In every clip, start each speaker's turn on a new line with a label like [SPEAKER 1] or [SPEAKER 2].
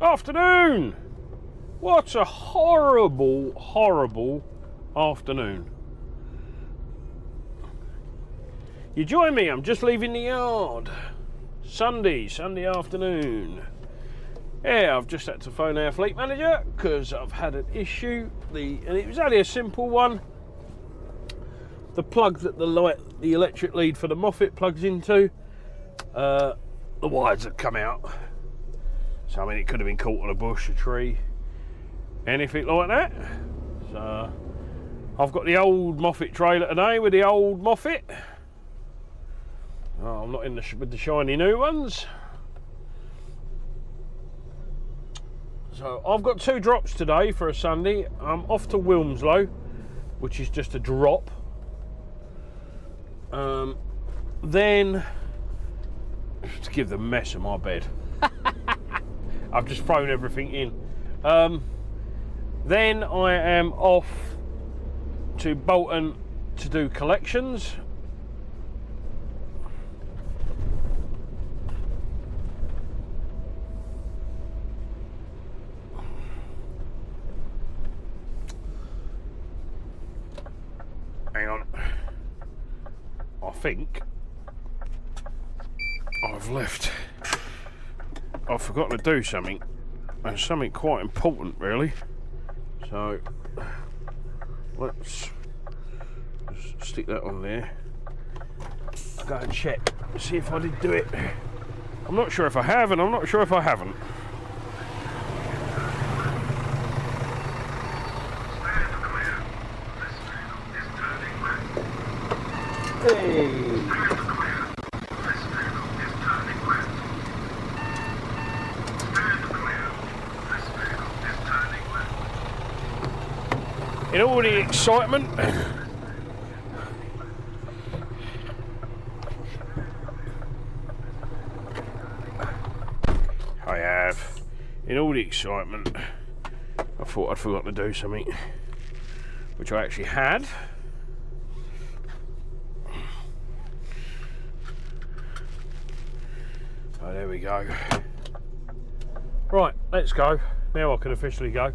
[SPEAKER 1] Afternoon! What a horrible, horrible afternoon. You join me, I'm just leaving the yard. Sunday afternoon. Yeah, I've just had to phone our fleet manager because I've had an issue. And it was only a simple one. The plug that the electric lead for the Moffat plugs into, the wires have come out. So I mean, it could have been caught on a bush, a tree, anything like that. So I've got the old Moffat trailer today with the old Moffat. Oh, I'm not in with the shiny new ones. So I've got 2 drops today for a Sunday. I'm off to Wilmslow, which is just a drop. Then to give the mess of my bed. I've just thrown everything in. Then I am off to Bolton to do collections. Hang on. I think I've forgotten to do something, and something quite important really. So let's just stick that on there. I'll go and check, see if I did do it. I'm not sure if I have, and I'm not sure if I haven't. Hey. In all the excitement, I thought I'd forgotten to do something, which I actually had. Oh, there we go. Right, let's go. Now I can officially go.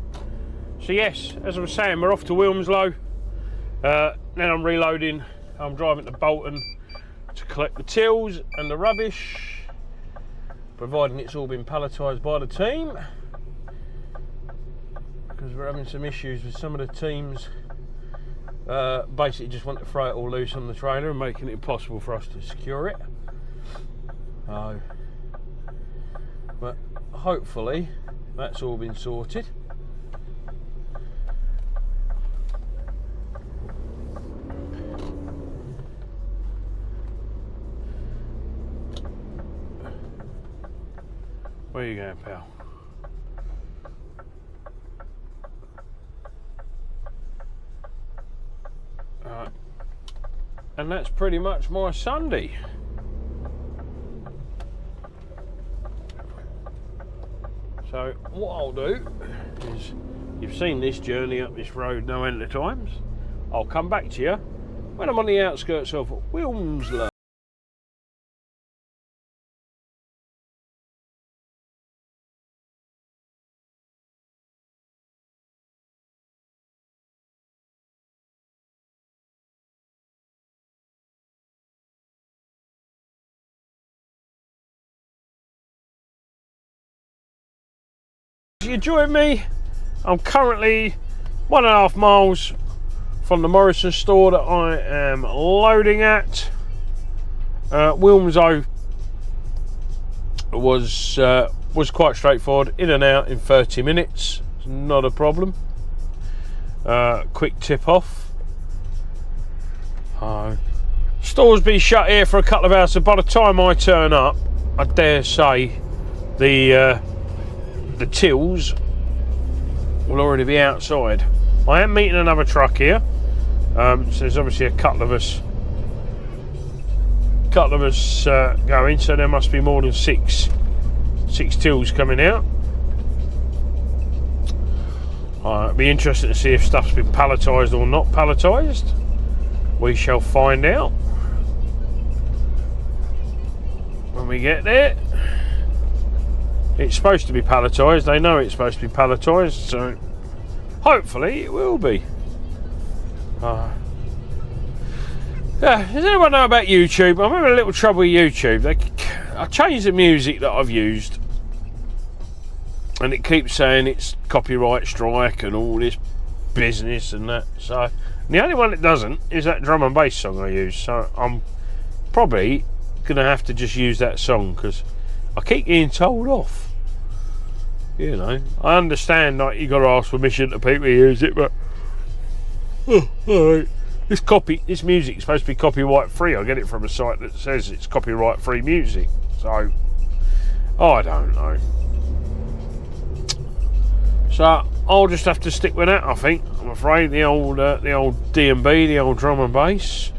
[SPEAKER 1] So yes, as I was saying, we're off to Wilmslow. Then I'm reloading. I'm driving to Bolton to collect the tills and the rubbish, providing it's all been palletised by the team, because we're having some issues with some of the teams. Basically just want to throw it all loose on the trailer and making it impossible for us to secure it. But hopefully that's all been sorted. Where are you going, pal? Alright. And that's pretty much my Sunday. So what I'll do is, you've seen this journey up this road no end of times. I'll come back to you when I'm on the outskirts of Wilmslow. You join me. I'm currently 1.5 miles from the Morrisons store that I am loading at. Wilmslow was quite straightforward, in and out in 30 minutes. It's not a problem. Quick tip off. Store's been shut here for a couple of hours, so by the time I turn up, I dare say the tills will already be outside. I am meeting another truck here, so there's obviously a couple of us going, so there must be more than six tills coming out. It'll be interesting to see if stuff's been palletised or not palletised. We shall find out when we get there. It's supposed to be palletised. They know it's supposed to be palletised, so hopefully it will be. Yeah, does anyone know about YouTube? I'm having a little trouble with YouTube. I changed the music that I've used, and it keeps saying it's copyright strike and all this business and that. So the only one that doesn't is that drum and bass song I use. So I'm probably gonna have to just use that song because I keep getting told off. You know, I understand like you got to ask permission to people who use it, but alright. This music is supposed to be copyright free. I get it from a site that says it's copyright free music. So I don't know. So I'll just have to stick with that. I think. I'm afraid the old D&B, the old drum and bass.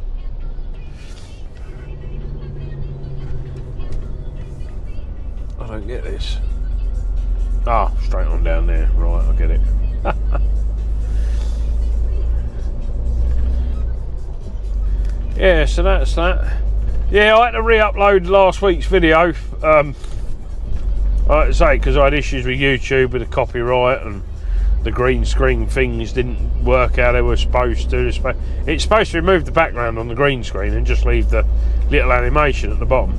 [SPEAKER 1] I don't get this. Ah, straight on down there. Right, I get it. Yeah, so that's that. Yeah, I had to re-upload last week's video. I had to say, because I had issues with YouTube with the copyright and the green screen things didn't work how they were supposed to. It's supposed to remove the background on the green screen and just leave the little animation at the bottom.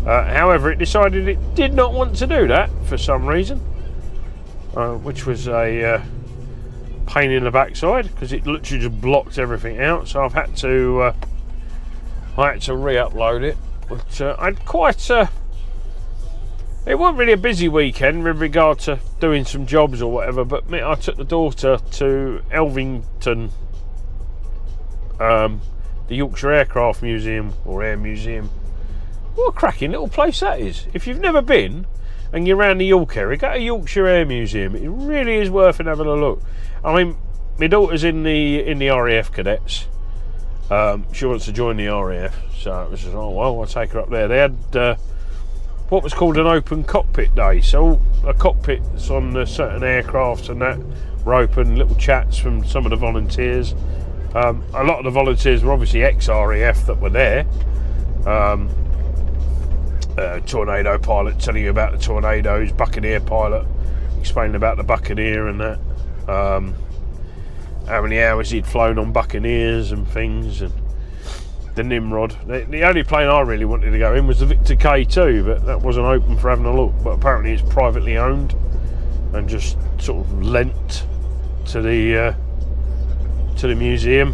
[SPEAKER 1] However, it decided it did not want to do that for some reason. Which was a pain in the backside because it literally just blocked everything out. So I've had to re-upload it. But I'd quite it wasn't really a busy weekend with regard to doing some jobs or whatever. But I took the daughter to Elvington, the Yorkshire Aircraft Museum or Air Museum. What a cracking little place that is! If you've never been and you're around the York area, go to Yorkshire Air Museum. It really is worth having a look. I mean, my daughter's in the RAF cadets. She wants to join the RAF, so it was just, oh well, I'll take her up there. They had what was called an open cockpit day, so a cockpits on certain aircrafts and that were open. Little chats from some of the volunteers. A lot of the volunteers were obviously ex-RAF that were there. Tornado pilot telling you about the tornadoes, Buccaneer pilot explaining about the Buccaneer and that, how many hours he'd flown on Buccaneers and things, and the Nimrod. The only plane I really wanted to go in was the Victor K2, but that wasn't open for having a look. But apparently it's privately owned and just sort of lent to the museum.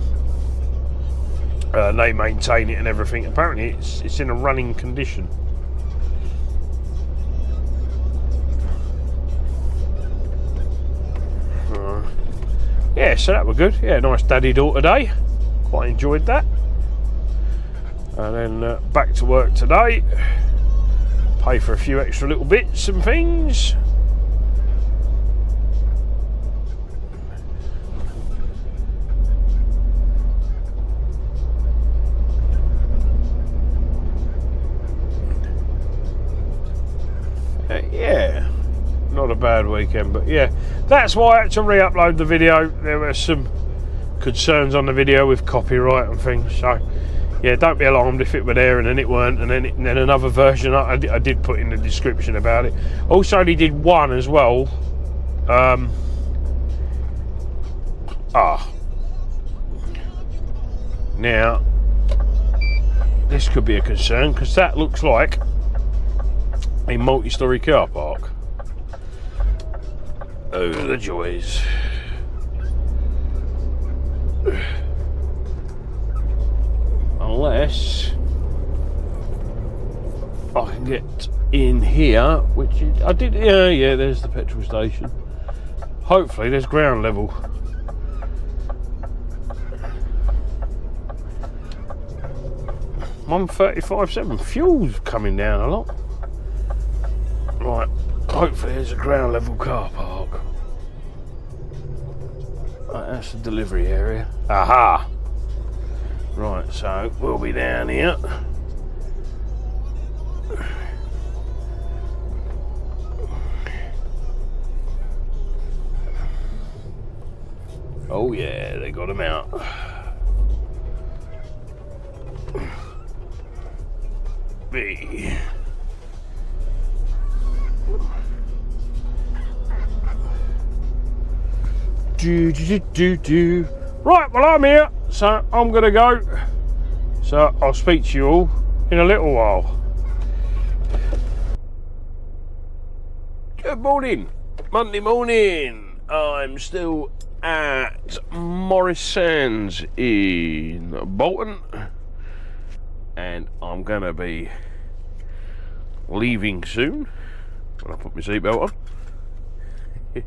[SPEAKER 1] They maintain it and everything. Apparently it's in a running condition. Yeah, so that was good. Yeah, nice daddy-daughter day. Quite enjoyed that. And then back to work today. Pay for a few extra little bits and things. Yeah. Not a bad weekend, but yeah, that's why I had to re-upload the video. There were some concerns on the video with copyright and things, so yeah, don't be alarmed if it were there and then it weren't, and then another version I did put in the description about it. Also, only did one as well. Now this could be a concern because that looks like a multi-storey car park. Oh, the joys. Unless I can get in here, which I did. Yeah, there's the petrol station. Hopefully there's ground level. $135.7. Fuel's coming down a lot. Right, hopefully there's a ground level car park. Right, that's the delivery area. Aha! Right, so we'll be down here. Oh yeah, they got them out. B. Right, well, I'm here, so I'm going to go. So I'll speak to you all in a little while. Good morning, Monday morning. I'm still at Morrisons in Bolton, and I'm going to be leaving soon when I put my seatbelt on.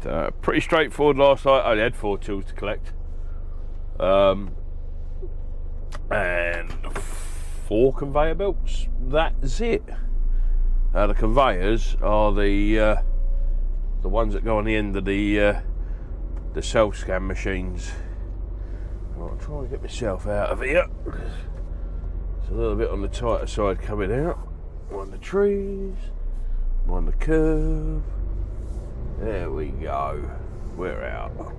[SPEAKER 1] So, pretty straightforward last night. I only had 4 tools to collect, and 4 conveyor belts. That's it. The conveyors are the ones that go on the end of the self-scan machines. I'll try and get myself out of here. It's a little bit on the tighter side coming out. On the trees, on the curb. There we go. We're out.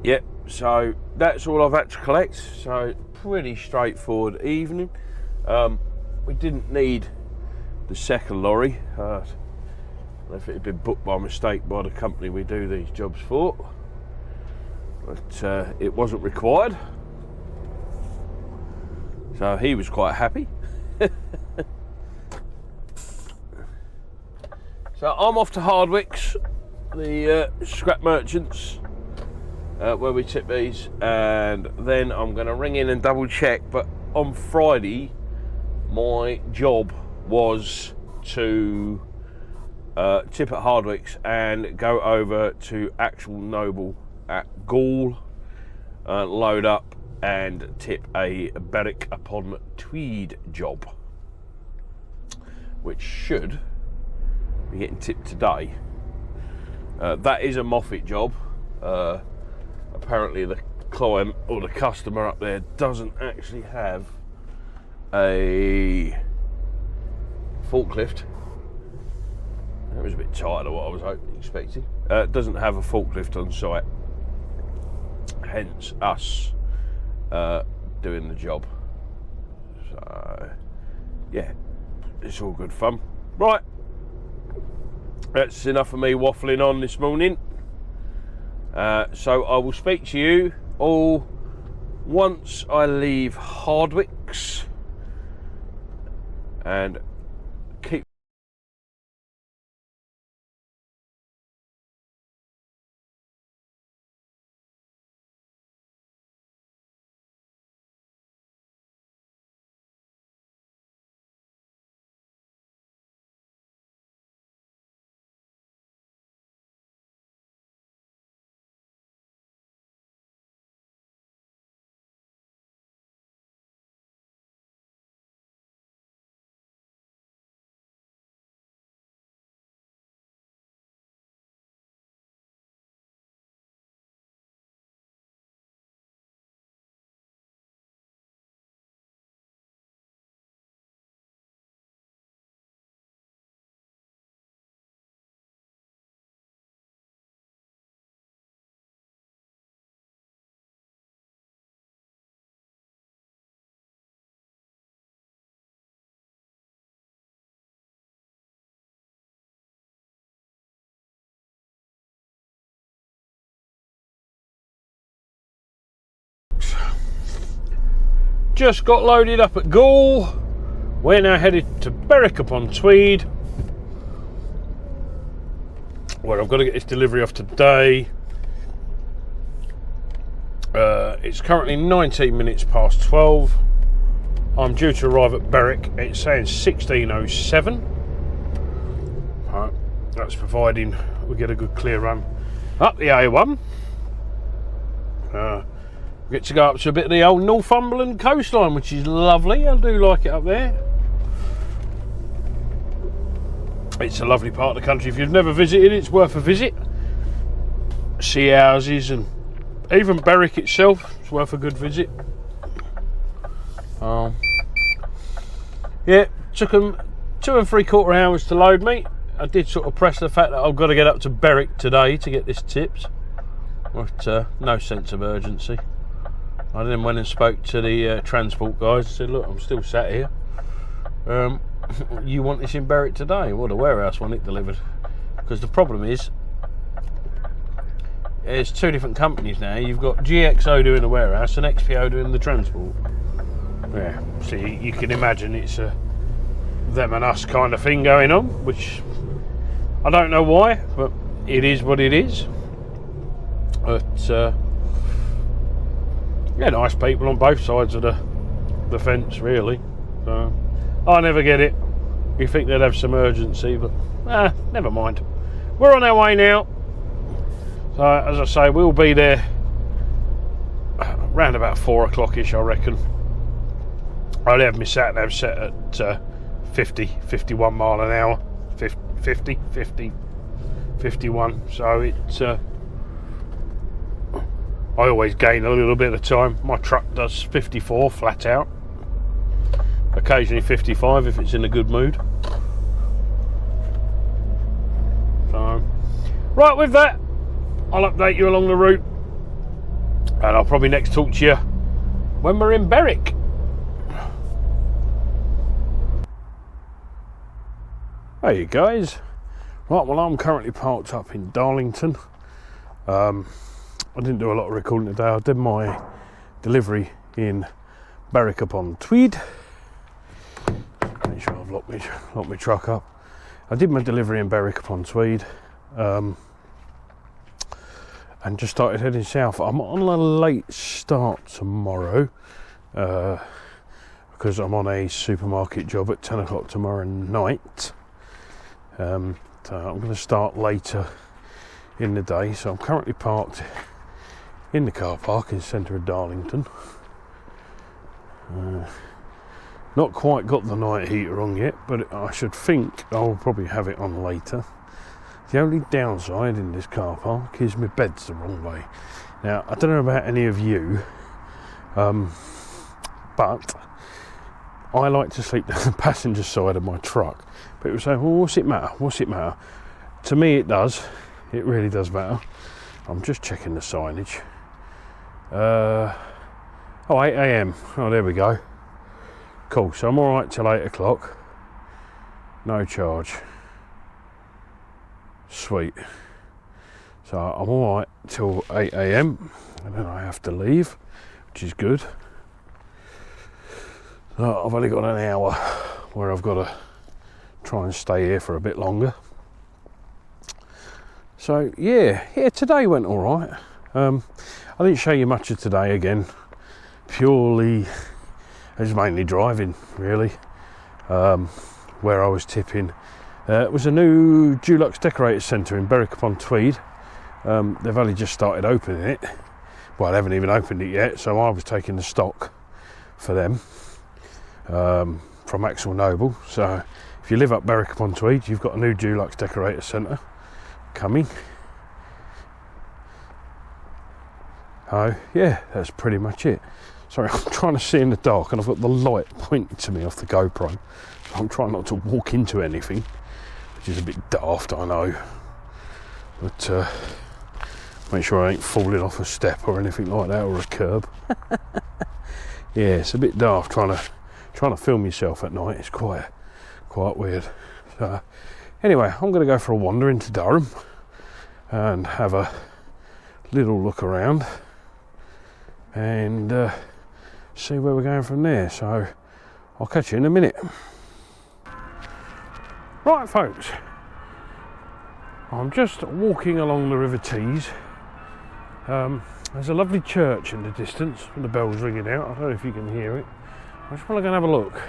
[SPEAKER 1] Yep, so that's all I've had to collect. So pretty straightforward evening. We didn't need the second lorry. I don't know if it had been booked by mistake by the company we do these jobs for, but it wasn't required. So he was quite happy. So I'm off to Hardwick's, the scrap merchants, where we tip these, and then I'm going to ring in and double check. But on Friday, my job was to tip at Hardwick's and go over to Actual Noble at Gaul, load up and tip a Berwick upon Tweed job, which should be getting tipped today. That is a Moffat job. Apparently the client or the customer up there doesn't actually have a forklift. That was a bit tighter than what I was expecting. Doesn't have a forklift on site, hence us doing the job. So yeah, it's all good fun. Right, that's enough of me waffling on this morning. So I will speak to you all once I leave Hardwick's, and keep just got loaded up at Gaul. We're now headed to Berwick upon Tweed, where I've got to get this delivery off today. It's currently 19 minutes past 12. I'm due to arrive at Berwick. It's saying 16:07. Right, that's providing we get a good clear run up the A1. We get to go up to a bit of the old Northumberland coastline, which is lovely. I do like it up there. It's a lovely part of the country. If you've never visited, it's worth a visit. Sea houses and even Berwick itself, it's worth a good visit. Yeah, took them 2 3/4 hours to load me. I did sort of press the fact that I've got to get up to Berwick today to get this tipped, but no sense of urgency. I then went and spoke to the transport guys and said, look, I'm still sat here. You want this in Berwick today? Well, the warehouse want it delivered Because the problem is, there's two different companies now. You've got GXO doing the warehouse and XPO doing the transport. Yeah, so you can imagine it's a them and us kind of thing going on, which I don't know why, but it is what it is. But yeah, nice people on both sides of the fence, really. So I never get it. You think they'd have some urgency, but never mind. We're on our way now. So as I say, we'll be there around about 4 o'clock-ish, I reckon. I'll have my sat nav set at 51 mile an hour. 50, 51. So it's I always gain a little bit of time. My truck does 54 flat out. Occasionally 55 if it's in a good mood. So, right, with that, I'll update you along the route, and I'll probably next talk to you when we're in Berwick. Hey guys, right, well, I'm currently parked up in Darlington. I didn't do a lot of recording today. I did my delivery in Berwick upon Tweed. Make sure I've locked my truck up. I did my delivery in Berwick upon Tweed, and just started heading south. I'm on a late start tomorrow because I'm on a supermarket job at 10 o'clock tomorrow night. So I'm going to start later in the day. So I'm currently parked in the car park in the centre of Darlington. Not quite got the night heater on yet, but I should think I'll probably have it on later. The only downside in this car park is my bed's the wrong way. Now, I don't know about any of you, but I like to sleep down the passenger side of my truck. People say, well, what's it matter? What's it matter? To me, it does. It really does matter. I'm just checking the signage. 8 a.m. Oh, there we go. Cool, so I'm alright till 8 o'clock. No charge. Sweet. So I'm alright till 8 a.m. and then I have to leave, which is good. So I've only got an hour where I've got to try and stay here for a bit longer. So yeah, today went alright. I didn't show you much of today again. Purely, it was mainly driving, really. Where I was tipping. It was a new Dulux Decorator Centre in Berwick upon Tweed. They've only just started opening it. Well, they haven't even opened it yet, so I was taking the stock for them from Axel Noble. So if you live up Berwick upon Tweed, you've got a new Dulux Decorator Centre coming. Oh yeah, that's pretty much it. Sorry, I'm trying to see in the dark and I've got the light pointing to me off the GoPro. So I'm trying not to walk into anything, which is a bit daft, I know. But make sure I ain't falling off a step or anything like that, or a curb. Yeah, it's a bit daft trying to film yourself at night. It's quite weird. So anyway, I'm going to go for a wander into Durham and have a little look around and see where we're going from there. So I'll catch you in a minute. Right folks, I'm just walking along the River Tees. There's a lovely church in the distance and the bell's ringing out. I don't know if you can hear it. I just want to go and have a look.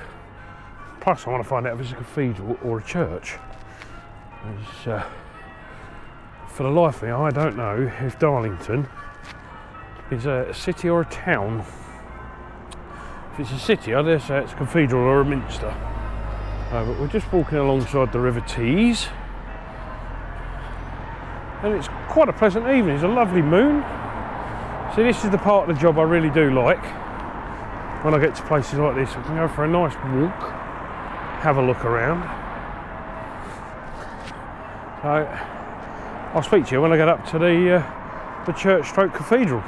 [SPEAKER 1] Plus I want to find out if it's a cathedral or a church. For the life of me, I don't know if Darlington is a city or a town. If it's a city, I dare say it's a cathedral or a minster. But we're just walking alongside the River Tees, and it's quite a pleasant evening. It's a lovely moon. See, this is the part of the job I really do like. When I get to places like this, I can go for a nice walk, have a look around. So I'll speak to you when I get up to the church stroke cathedral.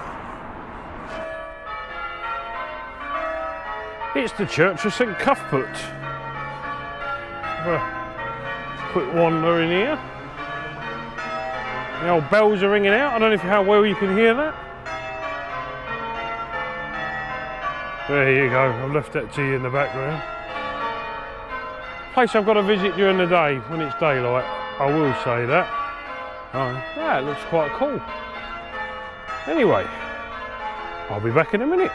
[SPEAKER 1] It's the Church of St Cuthbert. Have a quick wander in here. The old bells are ringing out. I don't know how well you can hear that. There you go, I've left that to you in the background. Place I've got to visit during the day when it's daylight, I will say that. Oh, that looks quite cool. Anyway, I'll be back in a minute.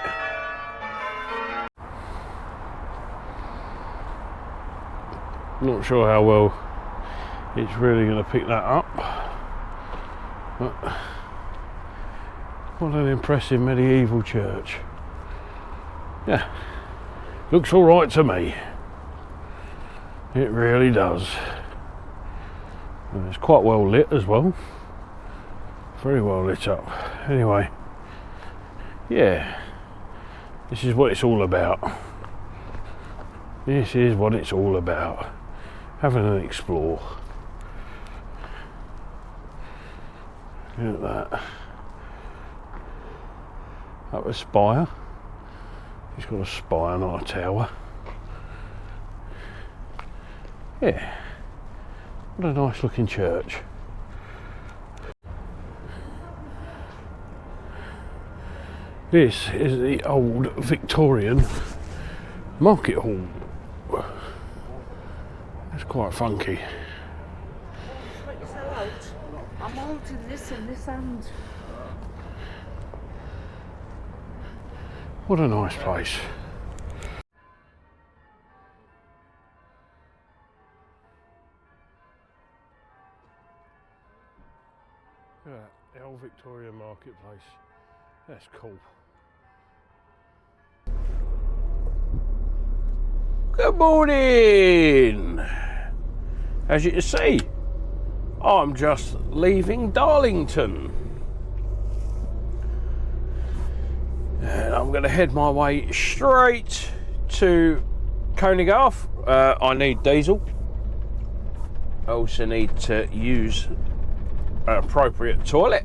[SPEAKER 1] Not sure how well it's really going to pick that up. But what an impressive medieval church. Yeah, looks all right to me. It really does. And it's quite well lit as well. Very well lit up. Anyway, yeah, this is what it's all about. This is what it's all about. Having an explore. Look at that. Up a spire. He's got a spire, not a tower. Yeah. What a nice looking church. This is the old Victorian market hall. It's quite funky.
[SPEAKER 2] I'm holding this in this hand.
[SPEAKER 1] What a nice place. Look at that, the old Victorian marketplace. That's cool. Good morning! As you can see, I'm just leaving Darlington. And I'm going to head my way straight to Conygarth. I need diesel. I also need to use an appropriate toilet.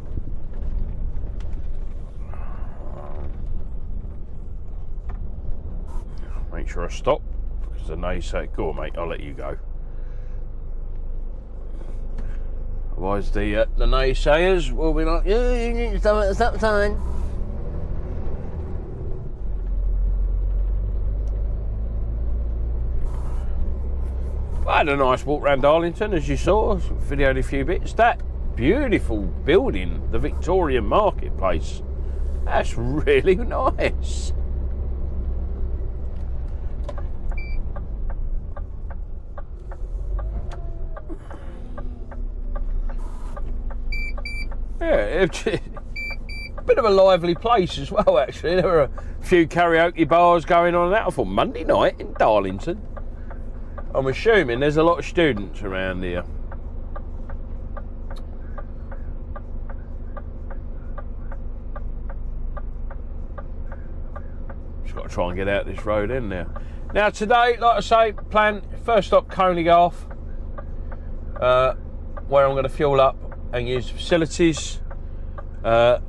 [SPEAKER 1] Make sure I stop, because the naysay, go on mate, I'll let you go. Otherwise the naysayers will be like, yeah, you need to stop at the stop sign. I had a nice walk around Darlington, as you saw, videoed a few bits. That beautiful building, the Victorian marketplace, that's really nice. Yeah, it's a bit of a lively place as well, actually. There were a few karaoke bars going on and that. I thought Monday night in Darlington. I'm assuming there's a lot of students around here. Just got to try and get out this road in there. Now today, like I say, plan first stop Conygarth, where I'm going to fuel up and use the facilities. Then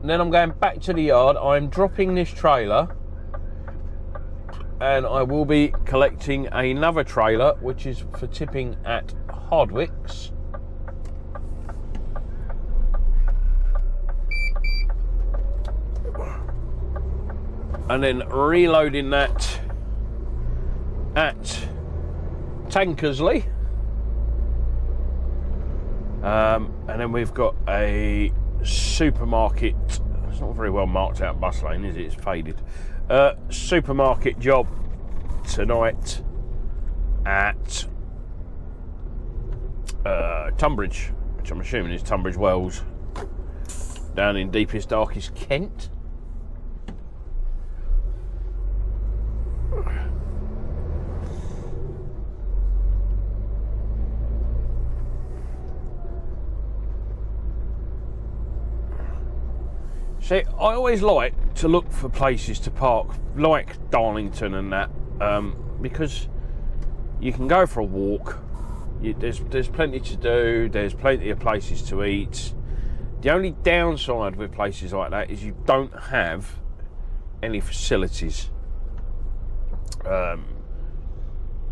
[SPEAKER 1] I'm going back to the yard. I'm dropping this trailer, and I will be collecting another trailer, which is for tipping at Hardwicks. And then reloading that at Tankersley. And then we've got a supermarket. It's not a very well marked out bus lane, is it? It's faded. Supermarket job tonight at Tonbridge, which I'm assuming is Tonbridge Wells, down in deepest, darkest Kent. See, I always like to look for places to park, like Darlington and that, because you can go for a walk. There's plenty to do. There's plenty of places to eat. The only downside with places like that is you don't have any facilities.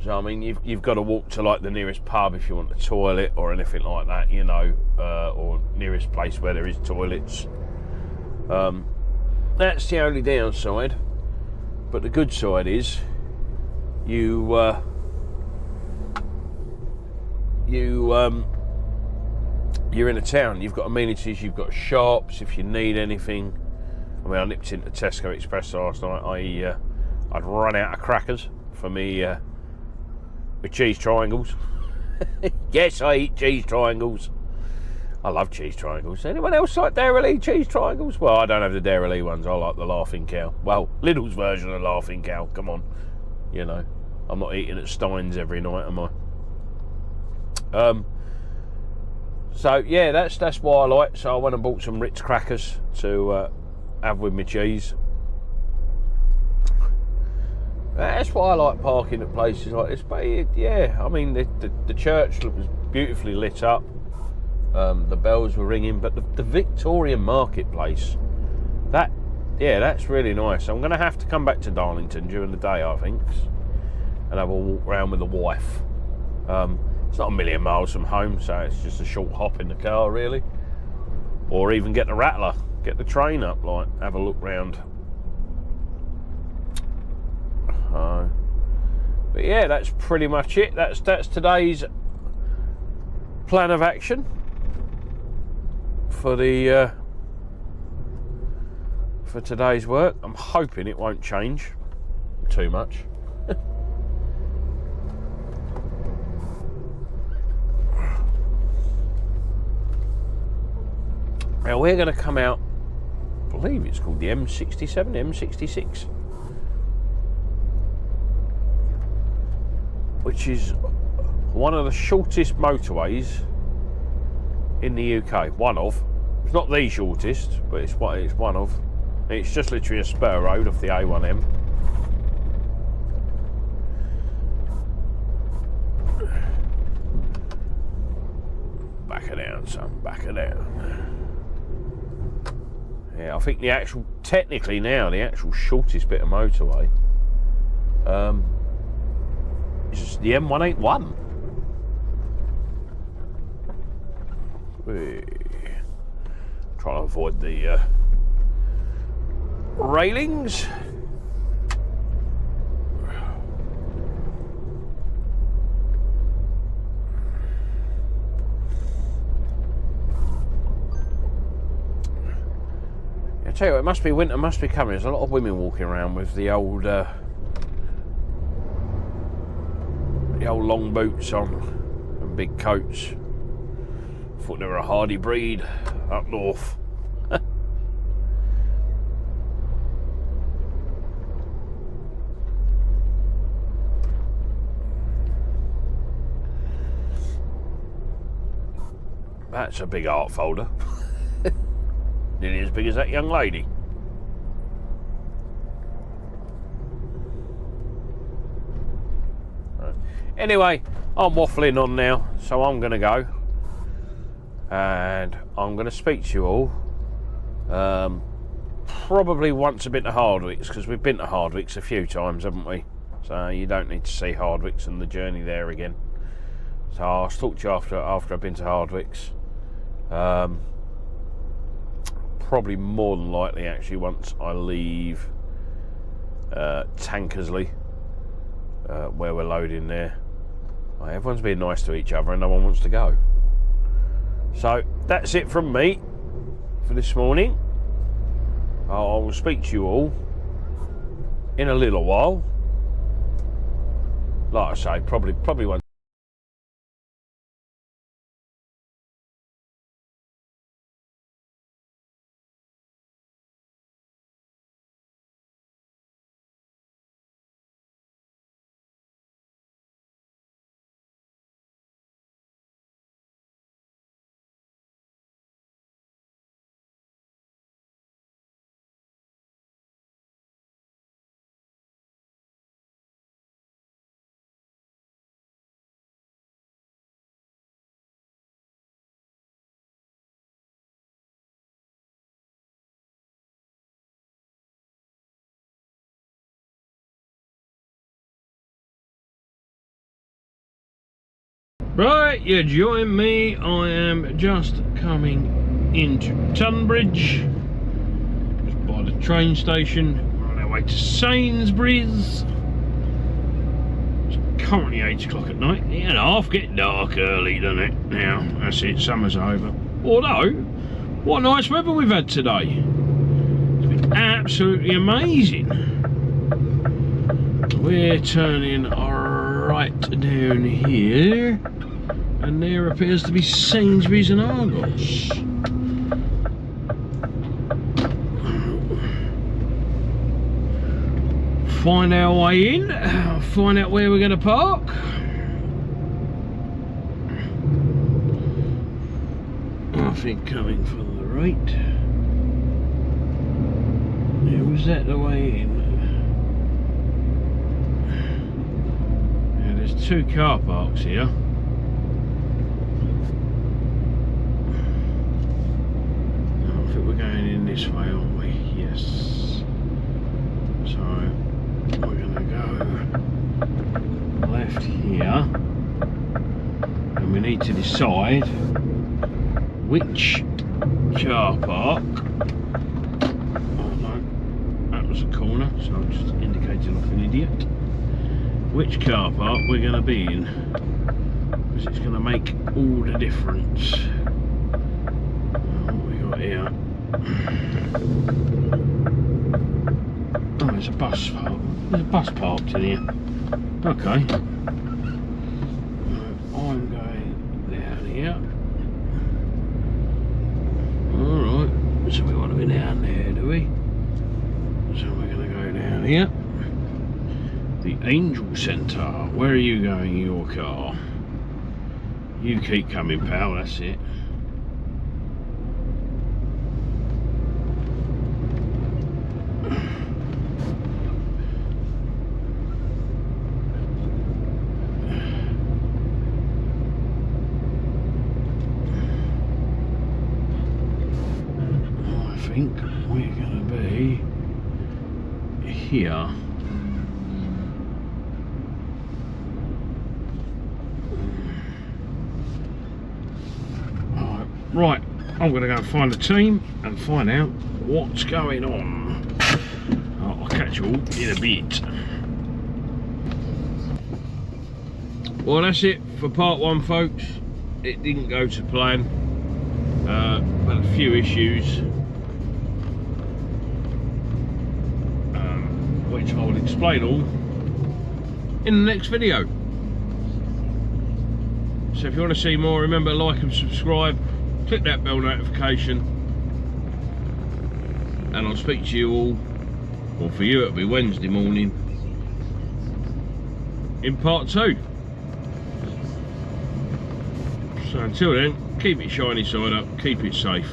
[SPEAKER 1] So I mean, you've got to walk to like the nearest pub if you want a toilet or anything like that, you know, or nearest place where there is toilets. That's the only downside. But the good side is, you're in a town. You've got amenities. You've got shops if you need anything. I mean, I nipped into Tesco Express last night. I'd run out of crackers for me with cheese triangles. Yes, I eat cheese triangles. I love cheese triangles. Anyone else like Dairy cheese triangles? Well, I don't have the Dairy ones. I like the Laughing Cow. Well, Lidl's version of Laughing Cow. Come on, you know, I'm not eating at Stein's every night, am I? So yeah, that's why I like. So I went and bought some Ritz crackers to have with my cheese. That's why I like parking at places like this. But yeah, I mean the church was beautifully lit up. The bells were ringing, but the Victorian marketplace, that's really nice. I'm going to have to come back to Darlington during the day, I think, and have a walk around with the wife. It's not a million miles from home, so it's just a short hop in the car, really. Or even get the rattler, get the train up, like have a look round. But yeah, that's pretty much it. That's today's plan of action for the for today's work. I'm hoping it won't change too much. Now we're going to come out, I believe it's called the M67, M66, which is one of the shortest motorways in the UK. One of. It's not the shortest, but it's one of. It's just literally a spur road off the A1M. Back her down, son, back her down. Yeah, I think technically now, the actual shortest bit of motorway is the M181. Trying to avoid the railings. I tell you what, it must be winter, must be coming. There's a lot of women walking around with the old long boots on and big coats. Thought they were a hardy breed up north. That's a big art folder. Nearly as big as that young lady. Right. Anyway, I'm waffling on now, so I'm going to go. And I'm going to speak to you all. Probably once I've been to Hardwicks, because we've been to Hardwicks a few times, haven't we? So you don't need to see Hardwicks and the journey there again. So I'll talk to you after I've been to Hardwicks. Probably more than likely, actually, once I leave Tankersley, where we're loading there. Well, everyone's being nice to each other and no one wants to go. So that's it from me for this morning. I will speak to you all in a little while. Like I say, probably once. Right, you join me. I am just coming into Tonbridge, just by the train station. We're on our way to Sainsbury's. It's currently 8 o'clock at night. 8:30, get dark early, doesn't it? Now, that's it, summer's over. Although, what nice weather we've had today. It's been absolutely amazing. We're turning right down here, and there appears to be Sainsbury's and Argos. Find our way in, find out where we're going to park. I think coming from the right. Yeah, was that the way in? Yeah, there's two car parks here. I think we're going in this way, aren't we? Yes. So we're going to go left here, and we need to decide which car park. Oh no, that was a corner, so I'm just indicating off an idiot. Which car park we're going to be in, because it's going to make all the difference. What we got here? Oh, there's a bus park. There's a bus parked in here. Okay. I'm going down here. Alright, so we want to be down there, do we? So we're going to go down here. The Angel Centre. Where are you going in your car? You keep coming, pal, that's it. I think we're going to be here. Right, I'm going to go and find the team and find out what's going on. I'll catch you all in a bit. Well, that's it for part one, folks. It didn't go to plan. Had a few issues, which I will explain all in the next video. So if you want to see more, remember, like and subscribe, click that bell notification, and I'll speak to you all, or for you it'll be Wednesday morning, in part two. So until then, keep it shiny side up, keep it safe.